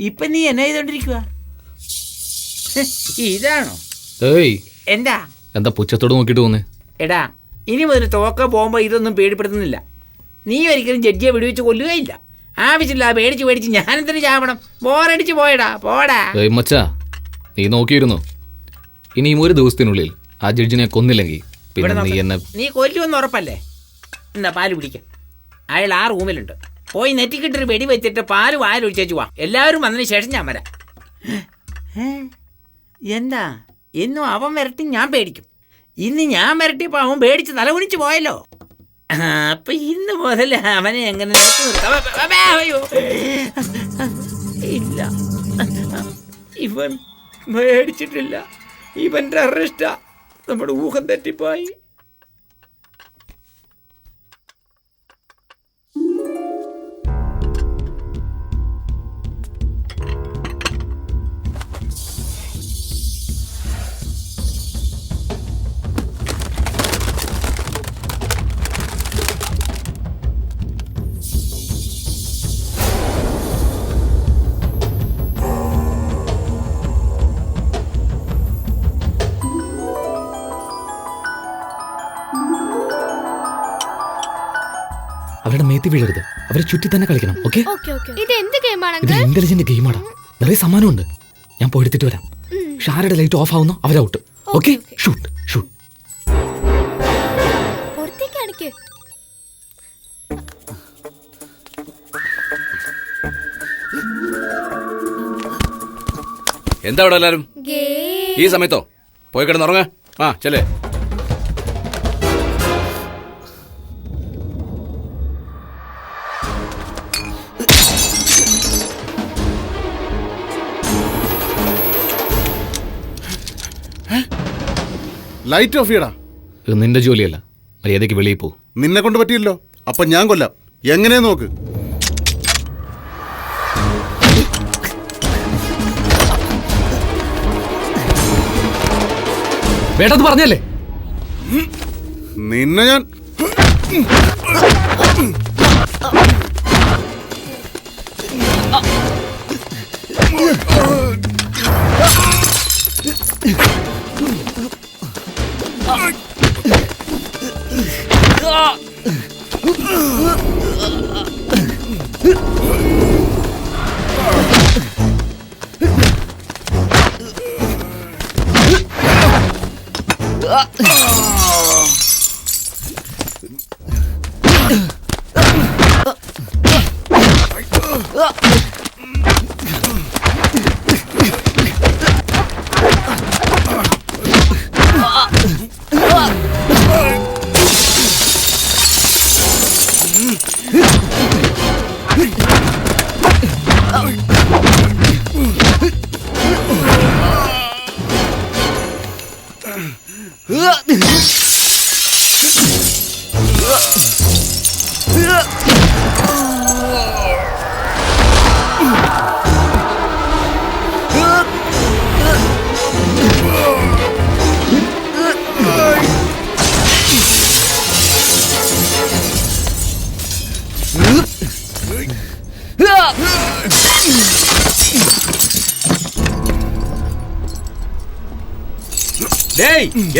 ഇപ്പൊ നീ എന്നെ ചെയ്തോണ്ടിരിക്കുക? ഇതാണോ? എന്താ പുച്ഛത്തോട് നോക്കിട്ട് പോന്നേ? എടാ, ഇനി മുതൽ തോക്ക പോകുമ്പോ ഇതൊന്നും പേടിപ്പെടുത്തുന്നില്ല. നീ ഒരിക്കലും ജഡ്ജിയെ വെടിവെച്ച് കൊല്ലുകയില്ല. ആവശ്യമില്ല പേടിച്ച് ഞാനെന്തിനു ചാവണം? ബോറടിച്ച് പോയടാ, പോടാ. മച്ചാ, നീ നോക്കിയിരുന്നു. ഇനിയും ഒരു ദിവസത്തിനുള്ളിൽ ആ ജഡ്ജിനെ കൊന്നില്ലെങ്കിൽ പിന്നെ നീ കൊല്ലുമെന്ന് ഉറപ്പല്ലേ? എന്താ പാല് പിടിക്കാം. അയാൾ ആ റൂമിലുണ്ട്. പോയി നെറ്റിക്കിട്ടൊരു വെടി വെച്ചിട്ട് പാല് വാലൊഴിച്ചേച്ചു വാ. എല്ലാവരും വന്നതിന് ശേഷം ഞാൻ വരാം. എന്താ എന്നും അവൻ വരട്ടി ഞാൻ പേടിക്കും. ഇന്ന് ഞാൻ വരട്ടിയപ്പോ അവൻ പേടിച്ച് തലകുനിച്ച് പോയല്ലോ. അപ്പൊ ഇന്ന് മുതൽ അവനെ എങ്ങനെ ഇല്ല, ഇവൻ പേടിച്ചിട്ടില്ല. ഇവന്റെ അറസ്റ്റാ. നമ്മുടെ ഊഹം തെറ്റിപ്പോയി. അവരുടെ മേത്തി വീഴരുത്. അവരെ ചുറ്റി തന്നെ കളിക്കണം. ഓക്കെ? ഇത് എന്ത് ഗെയിമാണ്? ഇത് ഇന്റലിജന്റ് ഗെയിമാണ്. നിറയെ സമ്മാനമുണ്ട്. ഞാൻ പോയെടുത്തിട്ട് വരാം. ഷാരയുടെ ലൈറ്റ് ഓഫ് ആവുന്നു, അവരൗട്ട്. ഓക്കെ? Shoot shoot. എന്താ ഇവിടെ എല്ലാരും ഈ സമയത്തോ? പോയി കിടന്നുറങ്ങ. ആ ചെല്ലേ. ലൈറ്റ് ഓഫ് ചെയ്യടാ. ഇത് നിന്റെ ജോലിയല്ല. മര്യാദയ്ക്ക് വെളിയിൽ പോ. നിന്നെ കൊണ്ട് പറ്റിയല്ലോ. അപ്പൊ ഞാൻ കൊല്ലാം. എങ്ങനെ നോക്ക്. വേണ്ടത് പറഞ്ഞല്ലേ? നിന്നെ ഞാൻ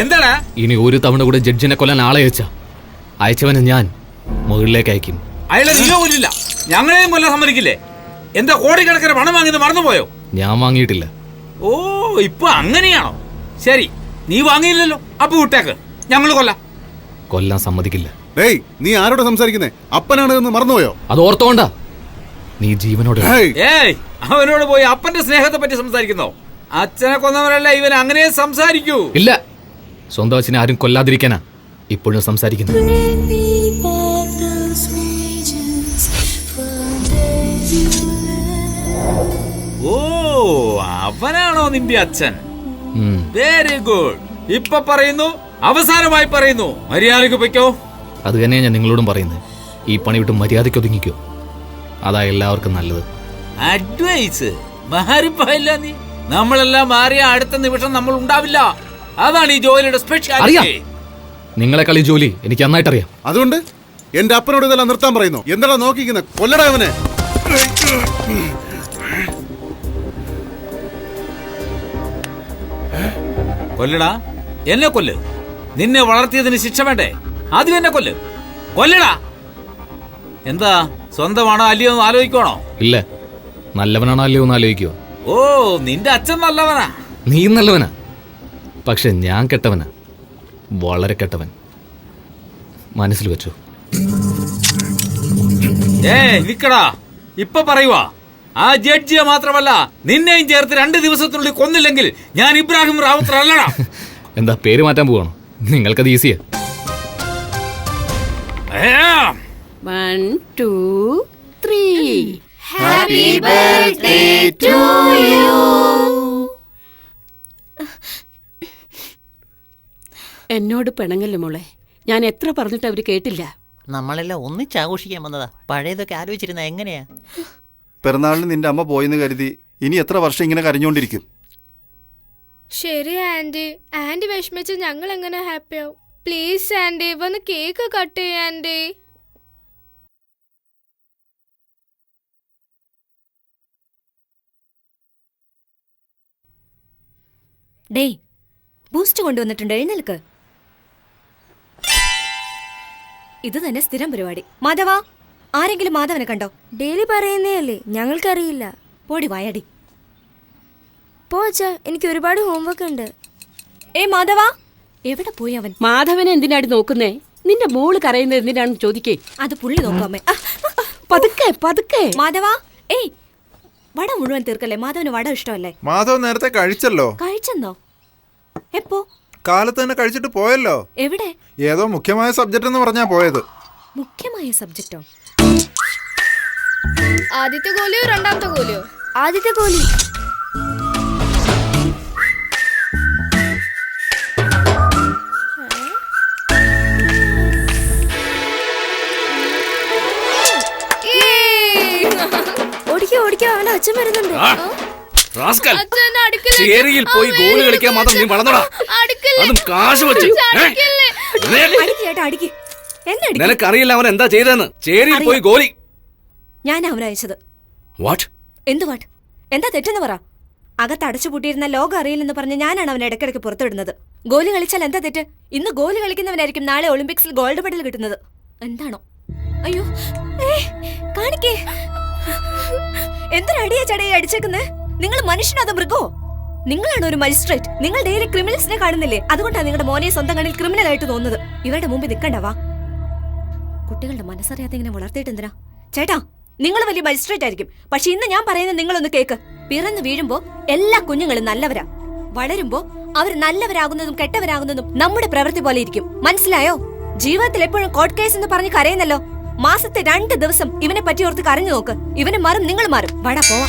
എന്താടാ? ഇനി ഒരു തവണ കൂടെ ജഡ്ജിനെ കൊല്ലാൻ ആളെ അയച്ചവനെ ഞാൻ മുകളിലേക്ക് അയക്കും. അയാളെ നീയോ കൊല്ലില്ല, ഞങ്ങളെയും കൊല്ലാൻ സമ്മതിക്കില്ലേ? എന്താ കോടിക്കണക്കിന് പണം വാങ്ങിയത് മറന്നുപോയോ? ഞാൻ വാങ്ങിയിട്ടില്ല. ഓ, ഇപ്പൊ അങ്ങനെയാണോ? ശരി, നീ വാങ്ങിയില്ലല്ലോ, അപ്പൊ വിട്ടേക്ക്, ഞങ്ങൾ കൊല്ലാൻ സമ്മതിക്കില്ല. നീ ആരോട് സംസാരിക്കുന്നേ? അപ്പനാണ് എന്ന് മറന്നുപോയോ? അത് ഓർത്തോണ്ടാ നീ ജീവനോട്. ഏയ്, അവനോട് പോയി അപ്പന്റെ സ്നേഹത്തെ പറ്റി സംസാരിക്കുന്നോ? അച്ഛനെ കൊന്നവരല്ല ഇവൻ അങ്ങനെ സംസാരിക്കൂ. ഇല്ല, സ്വന്തം അച്ഛനെ ആരും കൊല്ലാതിരിക്കാനാ ഇപ്പോഴും സംസാരിക്കുന്നത്. ഓ, അവനാണോ നിന്റെ അച്ഛൻ? Very good. ഇപ്പൊ പറയുന്നു, അവസാനമായി പറയുന്നു, മര്യാദയ്ക്ക് പൊയ്ക്കോ. അത് തന്നെയാ ഞാൻ നിങ്ങളോടും പറയുന്നത്. ഈ പണി വിട്ട് മര്യാദയ്ക്ക് ഒതുങ്ങിക്കോ. അതാ എല്ലാവർക്കും നല്ലത്. അഡ്വൈസ് മാറിപ്പോയില്ല നീ. നമ്മളെല്ലാം മാറിയ അടുത്ത നിമിഷം നമ്മൾ ഉണ്ടാവില്ല. അതാണ് ഈ ജോലിയുടെ സ്പെഷ്യാലിറ്റി. നിങ്ങളെക്കാൾ ഈ ജോലി എനിക്ക് നന്നായിട്ടറിയാം. അതുകൊണ്ട് എന്റെ അപ്പനോട് ഇതെല്ലാം നിർത്താൻ പറയുന്നു. എന്താ നോക്കിക്കുന്നത്? കൊല്ലടാ അവനെ. കൊല്ലടാ, എന്നെ കൊല്ല്. നിന്നെ വളർത്തിയതിന് ശിക്ഷ വേണ്ടേ? ആദ്യം എന്നെ കൊല്ല്. കൊല്ലടാ. എന്താ, സ്വന്തമാണോ അല്ലയോ എന്ന് ആലോചിക്കണോ? ഇല്ല, നല്ലവനാണോ അല്ലയോ എന്ന് ആലോചിക്കുവോ? ഓ, നിന്റെ അച്ഛൻ നല്ലവനാ. നീ നല്ലവനാ, പക്ഷെ ഞാൻ കെട്ടവനാ, വളരെ കെട്ടവൻ. മനസ്സിൽ വെച്ചു. നിക്കടാ, ഇപ്പൊ പറയുവാ. ആ ജഡ്ജിയെ മാത്രമല്ല നിന്നെയും ചേർത്ത് 2 ദിവസത്തിനുള്ളിൽ കൊന്നില്ലെങ്കിൽ ഞാൻ ഇബ്രാഹിം റാവുത്തർ അല്ലടാ. എന്താ, പേര് മാറ്റാൻ പോവാണോ? നിങ്ങൾക്കത് ഈസിയാ. 1 2 3 Happy birthday to you. എന്നോട് പിണങ്ങല്ലേ മോളെ, ഞാൻ എത്ര പറഞ്ഞിട്ട് അവര് കേട്ടില്ല. നമ്മളെല്ലാം ഒന്നിച്ചാഘോഷിക്കാൻ വന്നതാ. പഴയതൊക്കെ ആലോചിച്ചിരുന്ന എങ്ങനെയാ? പിറന്നാളിന് നിന്റെ അമ്മ പോയെന്ന് കരുതി ഇനി എത്ര വർഷം ഇങ്ങനെ കരഞ്ഞോണ്ടിരിക്കും? ശരി ആൻറ്റി, ആൻറ്റി വിഷമിച്ച് ഞങ്ങൾ എങ്ങനെ ഹാപ്പിയാവും? പ്ലീസ് ആൻറ്റി, വന്ന് കേക്ക് കട്ട് ചെയ്യാ ആൻറ്റി. ഡേയ്, ബൂസ്റ്റ് കൊണ്ടുവന്നിട്ടുണ്ട്, എഴുന്നേൽക്ക്. ഇത് തന്നെ സ്ഥിരം പരിപാടി. മാധവ, ആരെങ്കിലും മാധവനെ കണ്ടോ? ഡെയിലി പറയുന്നേ അല്ലേ, ഞങ്ങൾക്കറിയില്ല. പോടി വായടി. പോച്ചാ, എനിക്ക് ഒരുപാട് ഹോംവർക്ക് ഉണ്ട്. മാധവ, എവിടെ പോയി അവൻ? മാധവനെ എന്തിനാടി നോക്കുന്നേ? നിന്റെ മോള് കരയുന്നത് എന്തിനാണെന്ന് ചോദിക്കേ. അത് പുള്ളി നോക്കാമേ. പതുക്കെ പതുക്കെ. മാധവ, വട മുഴുവൻ തീർക്കല്ലേ. മാധവന് വട ഇഷ്ടമല്ലേ? മാധവ് നേരത്തെ കഴിച്ചല്ലോ. കഴിച്ചെന്നോ? എപ്പോ? കാലത്ത് തന്നെ കഴിച്ചിട്ട് പോയല്ലോ. എവിടെ? ഏതോ മുഖ്യമായ സബ്ജക്റ്റ് എന്ന് പറഞ്ഞാ പോയത്. മുഖ്യമായ സബ്ജക്റ്റോ? ആദ്യത്തെ ഗോലിയോ രണ്ടാമത്തെ ഗോലിയോ? ആദ്യത്തെ ഗോലി. ഓടിക്കോ, അവന്റെ അച്ഛൻ വരുന്നുണ്ട്. ചേരിയിൽ പോയി ഗോൾ കളിക്കാൻ മാത്രം നീ വളർന്നോടാ. അതും കാശ് വെച്ച്. നിനക്കറിയില്ല അവൻ എന്താ ചെയ്തെന്ന്. ചേരിയിൽ പോയി ഗോലി. ഞാൻ അവനയച്ചത്. വാട്ട്? എന്ത് വാട്ട്? എന്താ തെറ്റെന്ന് പറ. അകത്ത് അടച്ചുപൂട്ടിയിരുന്ന ലോകം അറിയില്ലെന്ന് പറഞ്ഞ് ഞാനാണ് അവനെ ഇടയ്ക്കിടയ്ക്ക് പുറത്തുവിടുന്നത്. ഗോലി കളിച്ചാൽ എന്താ തെറ്റ്? ഇന്ന് ഗോലി കളിക്കുന്നവനായിരിക്കും നാളെ ഒളിമ്പിക്സിൽ ഗോൾഡ് മെഡൽ കിട്ടുന്നത്. എന്താണോ? അയ്യോ, കാണിക്കേ. എന്തൊരടിയാ ചടയെ അടിച്ചേക്കുന്നേ? നിങ്ങൾ മനുഷ്യനോ അതോ മൃഗോ? നിങ്ങളാണ് ഒരു മജിസ്ട്രേറ്റ്. നിങ്ങൾ ഡെയിലി ക്രിമിനൽസിനെ കാണുന്നില്ലേ? അതുകൊണ്ടാണ് നിങ്ങളുടെ മോനെ സ്വന്തം കണ്ണിൽ ക്രിമിനൽ ആയിട്ട് തോന്നുന്നത്. ഇവരുടെ മുമ്പിൽ നിൽക്കണ്ടവാ. കുട്ടികളുടെ മനസ്സറിയാതെ ഇങ്ങനെ വളർത്തിയിട്ട് എന്തിനാ? ചേട്ടാ, നിങ്ങൾ വലിയ മജിസ്ട്രേറ്റ് ആയിരിക്കും, പക്ഷെ ഇന്ന് ഞാൻ പറയുന്നത് നിങ്ങളൊന്ന് കേക്ക്. പിറന്നു വീഴുമ്പോ എല്ലാ കുഞ്ഞുങ്ങളും നല്ലവരാ. വളരുമ്പോ അവർ നല്ലവരാകുന്നതും കെട്ടവരാകുന്നതും നമ്മുടെ പ്രവൃത്തി പോലെ ഇരിക്കും. മനസ്സിലായോ? ജീവിതത്തിൽ എപ്പോഴും കോർട്ട് കേസ് എന്ന് പറഞ്ഞ് കരയുന്നല്ലോ. മാസത്തെ 2 ദിവസം ഇവനെ പറ്റി ഓർത്ത് കരഞ്ഞു നോക്ക്. ഇവന് മാറും, നിങ്ങൾ മാറും. വട പോവാ.